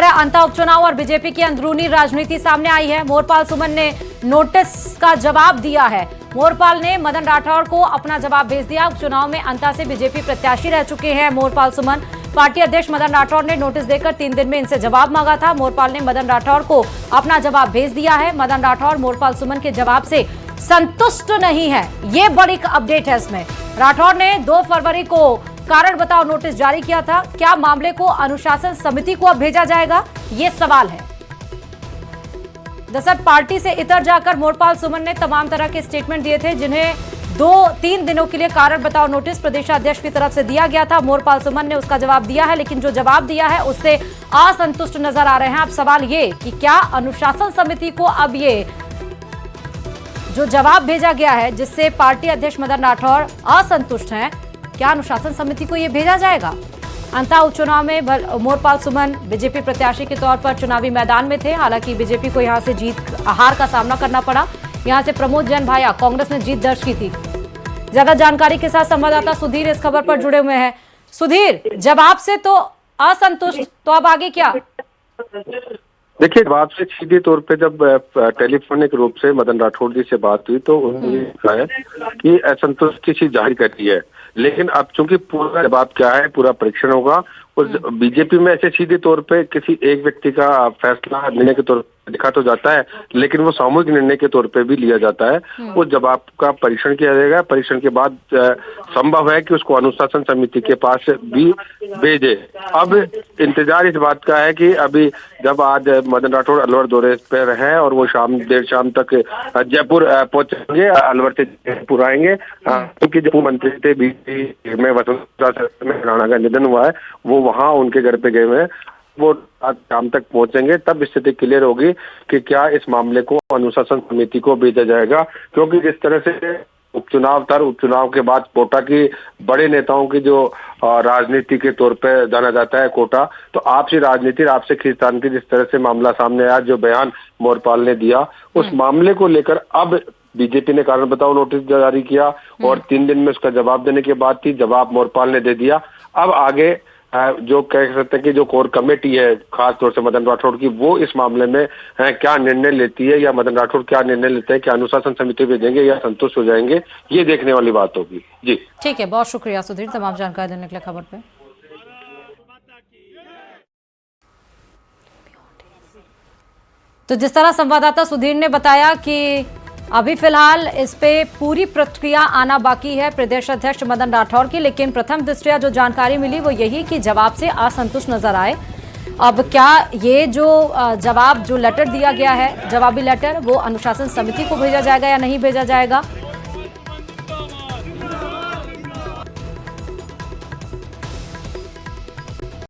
अंता उपचुनाव और बीजेपी की अंदरूनी राजनीति सामने आई है। मोरपाल सुमन ने नोटिस का जवाब दिया है। मोरपाल ने मदन राठौर को अपना जवाब भेज दिया। उपचुनाव में अंता से बीजेपी प्रत्याशी रह चुके हैं मोरपाल सुमन। पार्टी अध्यक्ष मदन राठौर ने नोटिस देकर 3 दिन में इनसे जवाब मांगा था। मोरपाल ने मदन राठौर को अपना जवाब भेज दिया है। मदन राठौर मोरपाल सुमन के जवाब से संतुष्ट नहीं है। ये बड़ी अपडेट है। इसमें राठौर ने 2 फरवरी को कारण बताओ नोटिस जारी किया था। क्या मामले को अनुशासन समिति को अब भेजा जाएगा, ये सवाल है। दरअसल पार्टी से इतर जाकर मोरपाल सुमन ने तमाम तरह के स्टेटमेंट दिए थे, जिन्हें 2-3 दिनों के लिए कारण बताओ नोटिस प्रदेशाध्यक्ष की तरफ से दिया गया था। मोरपाल सुमन ने उसका जवाब दिया है, लेकिन जो जवाब दिया है उससे असंतुष्ट नजर आ रहे हैं। अब सवाल ये कि क्या अनुशासन समिति को अब ये जो जवाब भेजा गया है, जिससे पार्टी अध्यक्ष मदन राठौर असंतुष्ट हैं, क्या अनुशासन समिति को यह भेजा जाएगा? अंता उपचुनाव में मोरपाल सुमन बीजेपी प्रत्याशी के तौर पर चुनावी मैदान में थे। हालांकि बीजेपी को यहां से हार का सामना करना पड़ा। यहां से प्रमोद जैन भाया कांग्रेस ने जीत दर्ज की थी। ज्यादा जानकारी के साथ संवाददाता सुधीर इस खबर पर जुड़े हुए हैं। सुधीर, जवाब से तो असंतुष्ट, तो अब आगे क्या? देखिए, जवाब से सीधे तौर पे जब टेलीफोनिक रूप से मदन राठौर जी से बात हुई तो उन्होंने कहा है कि असंतुष्टि सी जाहिर करी है। लेकिन अब चूंकि पूरा जवाब क्या है, पूरा परीक्षण होगा। उस बीजेपी में ऐसे सीधे तौर पे किसी एक व्यक्ति का फैसला निर्णय के तौर पर लिखा तो जाता है, लेकिन वो सामूहिक निर्णय के तौर पे भी लिया जाता है। उस जवाब का परीक्षण किया जाएगा। परीक्षण के बाद संभव है कि उसको अनुशासन समिति के पास भी भेजे। अब इंतजार इस बात का है कि अभी जब आज मदन राठौर अलवर दौरे पर हैं और वो देर शाम तक जयपुर पहुंचेंगे, अलवर से जयपुर आएंगे, क्योंकि जो मंत्री थे बीजेपी में वसुंधरा राणा का निधन हुआ है, वो वहां उनके घर पे गए हुए हैं। वो आज शाम तक पहुंचेंगे, तब स्थिति क्लियर होगी कि क्या इस मामले को अनुशासन समिति को भेजा जाएगा। क्योंकि जिस तरह से उपचुनाव के बाद कोटा की बड़े नेताओं की जो राजनीति के तौर पे जाना जाता है कोटा, तो आपसी राजनीति, आपसे खींचतान की जिस तरह से मामला सामने आया, जो बयान मोरपाल ने दिया, उस मामले को लेकर अब बीजेपी ने कारण बताओ नोटिस जारी किया और 3 दिन में उसका जवाब देने की बात थी। जवाब मोरपाल ने दे दिया। अब आगे जो कह सकते हैं कि जो कोर कमेटी है, खास तौर से मदन राठौर की, वो इस मामले में क्या निर्णय लेती है, या मदन राठौर क्या निर्णय लेते हैं, क्या अनुशासन समिति भेजेंगे या संतुष्ट हो जाएंगे, ये देखने वाली बात होगी। जी ठीक है, बहुत शुक्रिया सुधीर तमाम जानकारी देने के लिए खबर पे। तो जिस तरह संवाददाता सुधीर ने बताया कि अभी फिलहाल इस पे पूरी प्रक्रिया आना बाकी है प्रदेश अध्यक्ष मदन राठौर की, लेकिन प्रथम दृष्टया जो जानकारी मिली वो यही कि जवाब से असंतुष्ट नजर आए। अब क्या ये जो जवाब, जो लेटर दिया गया है, जवाबी लेटर, वो अनुशासन समिति को भेजा जाएगा या नहीं भेजा जाएगा,